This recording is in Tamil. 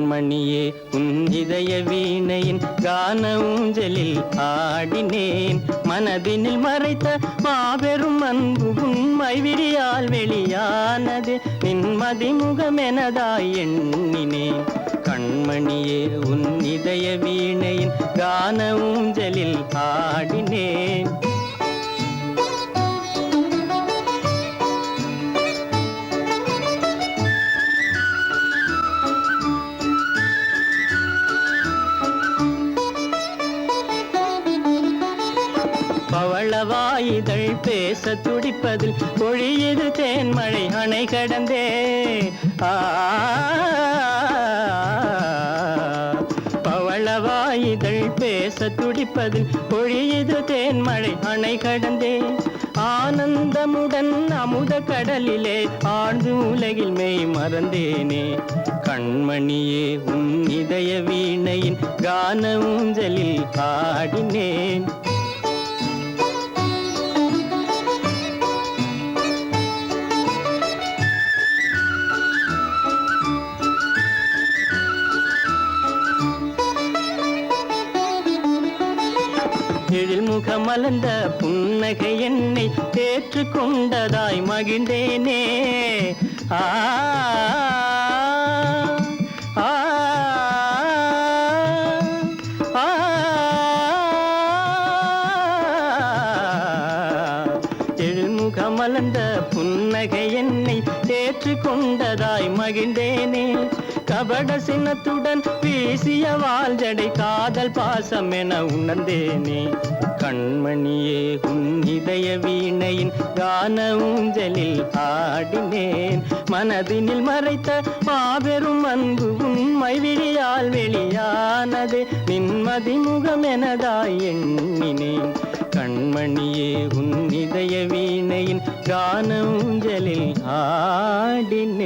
கண்மணியே உன் இதய வீணையின் கான ஊஞ்சலில் ஆடினேன். மனதினில் மறைத்த மாபெரும் அன்பு உண்மை விரியால் வெளியானது. நின்மதி முகமெனதாய் எண்ணினேன். கண்மணியே உன் இதய வீணையின் கான ஊஞ்சலில் ஆடினேன். பவளவாயிதழ் பேச துடிப்பதில் பொழியது தேன்மழை அணை கடந்தே. பவளவாயிதழ் பேச துடிப்பதில் பொழியது தேன்மழை அணை கடந்தே. ஆனந்தமுடன் அமுத கடலிலே ஆழ்ந்து உலகில் மெய் மறந்தேனே. கண்மணியே உன் இதய வீணையின் கான ஊஞ்சலில் ஆடினேன். எழில் முகமலர்ந்த புன்னகை என்னை ஏற்றுக்கொண்டதாய் மகிழ்ந்தேனே. ஆ ஆ ஆ எழில் முகமலர்ந்த புன்னகை என்னை ஏற்றுக்கொண்டதாய் மகிழ்ந்தேனே. கபட சின்னத்துடன் வீசிய வால்ஜடை காதல் பாசம் என உணர்ந்தேனே. கண்மணியே உன் இதய வீணையின் கான ஊஞ்சலில் ஆடினேன். மனதினில் மறைத்த மாபெரும் அன்பு உண்மை விழியால் வெளியானது. நின்மதி முகமெனதாய் எண்ணினேன். கண்மணியே உன் இதய வீணையின் கான ஊஞ்சலில் ஆடினேன்.